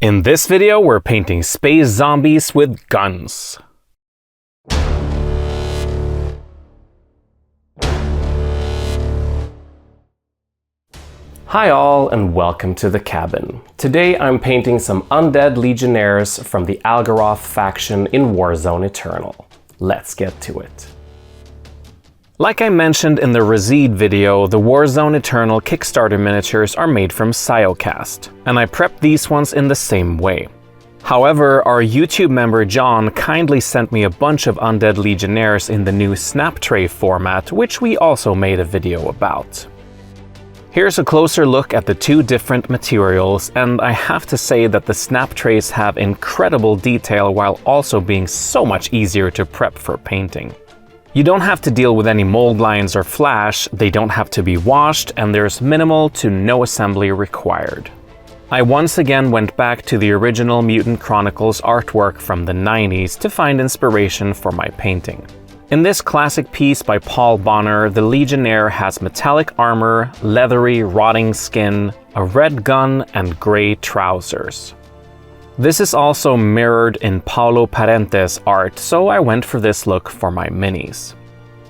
In this video, we're painting space zombies with guns. Hi all, and welcome to the cabin. Today I'm painting some Undead Legionnaires from the Algaroth faction in Warzone Eternal. Let's get to it. Like I mentioned in the Razid video, the Warzone Eternal Kickstarter miniatures are made from Siocast, and I prepped these ones in the same way. However, our YouTube member John kindly sent me a bunch of Undead Legionnaires in the new snap tray format, which we also made a video about. Here's a closer look at the two different materials, and I have to say that the snap trays have incredible detail while also being so much easier to prep for painting. You don't have to deal with any mold lines or flash, they don't have to be washed, and there's minimal to no assembly required. I once again went back to the original Mutant Chronicles artwork from the 90s to find inspiration for my painting. In this classic piece by Paul Bonner, the Legionnaire has metallic armor, leathery, rotting skin, a red gun, and gray trousers. This is also mirrored in Paulo Parente's art, so I went for this look for my minis.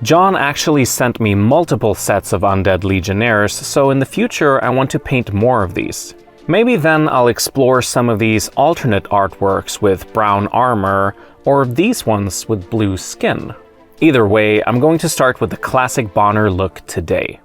John actually sent me multiple sets of Undead Legionnaires, so in the future I want to paint more of these. Maybe then I'll explore some of these alternate artworks with brown armor, or these ones with blue skin. Either way, I'm going to start with the classic Bonner look today.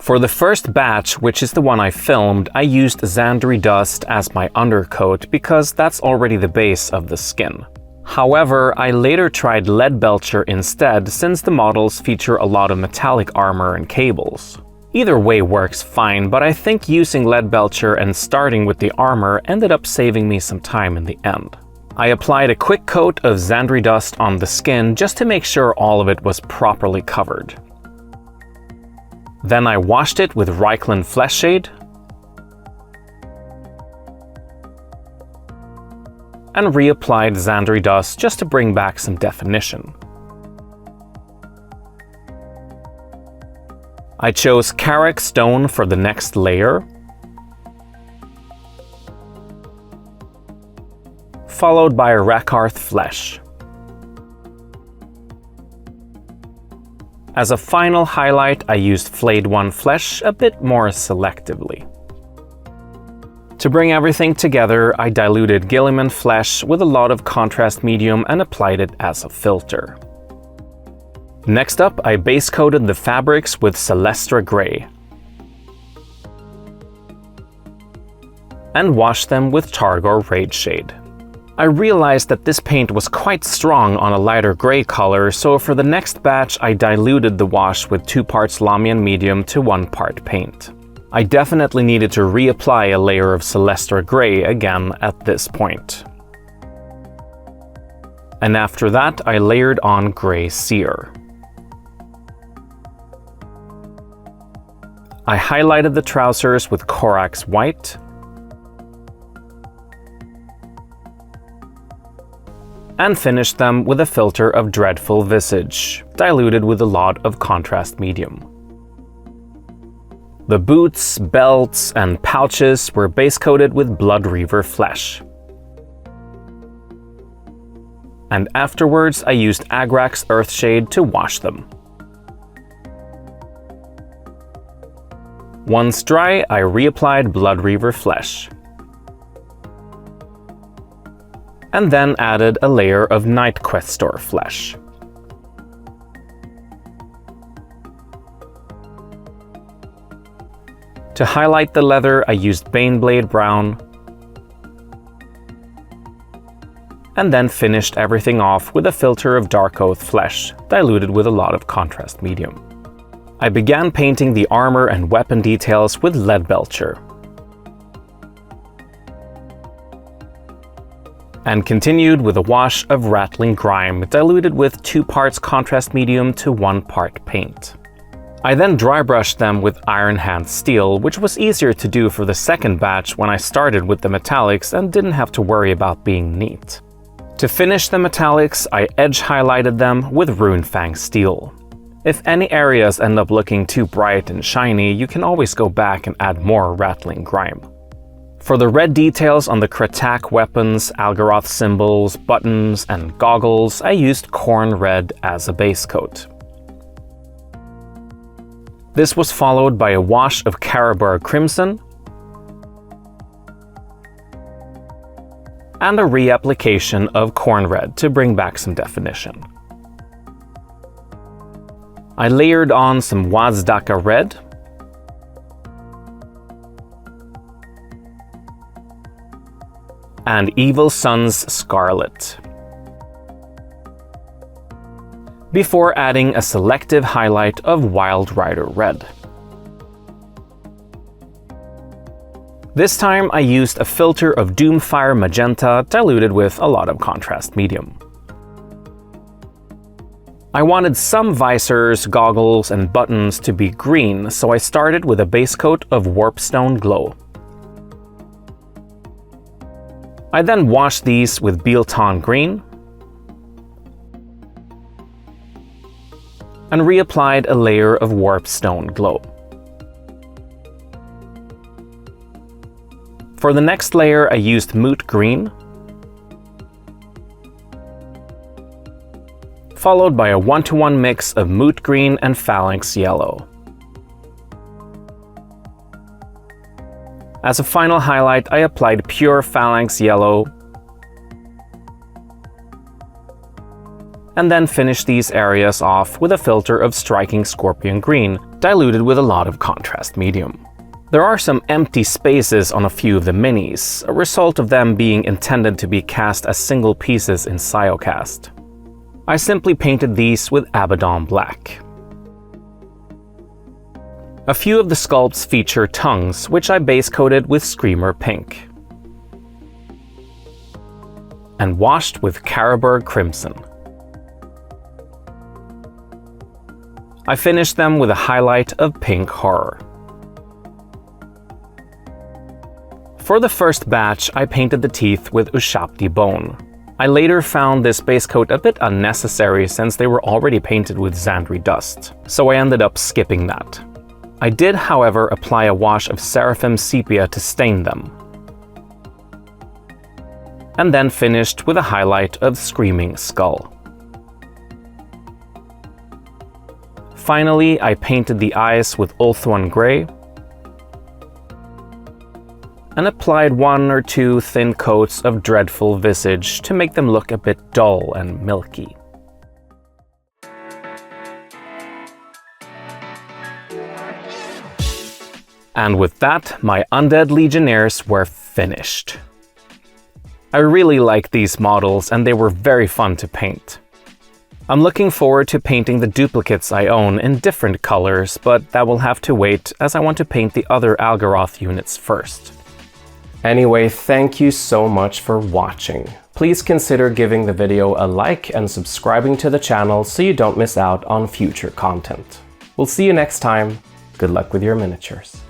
For the first batch, which is the one I filmed, I used Xandri Dust as my undercoat because that's already the base of the skin. However, I later tried Leadbelcher instead since the models feature a lot of metallic armor and cables. Either way works fine, but I think using Leadbelcher and starting with the armor ended up saving me some time in the end. I applied a quick coat of Xandri Dust on the skin just to make sure all of it was properly covered. Then I washed it with Reikland Flesh Shade and reapplied Xandri Dust just to bring back some definition. I chose Karak Stone for the next layer, followed by Rakarth Flesh. As a final highlight, I used Flayed One Flesh a bit more selectively. To bring everything together, I diluted Guilliman Flesh with a lot of contrast medium and applied it as a filter. Next up, I base coated the fabrics with Celestra Grey and washed them with Targor Rage Shade. I realized that this paint was quite strong on a lighter gray color, so for the next batch I diluted the wash with 2 parts Lamian Medium to 1 part paint. I definitely needed to reapply a layer of Celestra Grey again at this point. And after that I layered on Grey Sear. I highlighted the trousers with Corax White and finished them with a filter of Dreadful Visage, diluted with a lot of contrast medium. The boots, belts, and pouches were base coated with Blood Reaver Flesh. And afterwards I used Agrax Earthshade to wash them. Once dry, I reapplied Blood Reaver Flesh, and then added a layer of Night Questor Flesh. To highlight the leather, I used Baneblade Brown, and then finished everything off with a filter of Dark Oath Flesh, diluted with a lot of contrast medium. I began painting the armor and weapon details with Leadbelcher, and continued with a wash of Rattling Grime, diluted with 2 parts contrast medium to 1 part paint. I then dry brushed them with Iron Hand Steel, which was easier to do for the second batch when I started with the metallics and didn't have to worry about being neat. To finish the metallics, I edge highlighted them with Runefang Steel. If any areas end up looking too bright and shiny, you can always go back and add more rattling grime. For the red details on the Kratak weapons, Algaroth symbols, buttons, and goggles, I used Corn Red as a base coat. This was followed by a wash of Carroburg Crimson and a reapplication of Corn Red to bring back some definition. I layered on some Wazdaka Red and Evil Sun's Scarlet, before adding a selective highlight of Wild Rider Red. This time I used a filter of Doomfire Magenta diluted with a lot of contrast medium. I wanted some visors, goggles, and buttons to be green, so I started with a base coat of Warpstone Glow. I then washed these with Bealton Green and reapplied a layer of Warpstone Glow. For the next layer I used Moot Green, followed by a 1-to-1 mix of Moot Green and Phalanx Yellow. As a final highlight, I applied pure Phalanx Yellow and then finished these areas off with a filter of Striking Scorpion Green, diluted with a lot of contrast medium. There are some empty spaces on a few of the minis, a result of them being intended to be cast as single pieces in Siocast. I simply painted these with Abaddon Black. A few of the sculpts feature tongues, which I base coated with Screamer Pink and washed with Carroburg Crimson. I finished them with a highlight of Pink Horror. For the first batch, I painted the teeth with Ushabti Bone. I later found this base coat a bit unnecessary since they were already painted with Zandri Dust, so I ended up skipping that. I did, however, apply a wash of Seraphim Sepia to stain them, and then finished with a highlight of Screaming Skull. Finally, I painted the eyes with Ulthuan Grey and applied 1 or 2 thin coats of Dreadful Visage to make them look a bit dull and milky. And with that, my Undead Legionnaires were finished. I really like these models and they were very fun to paint. I'm looking forward to painting the duplicates I own in different colors, but that will have to wait as I want to paint the other Algaroth units first. Anyway, thank you so much for watching. Please consider giving the video a like and subscribing to the channel so you don't miss out on future content. We'll see you next time. Good luck with your miniatures.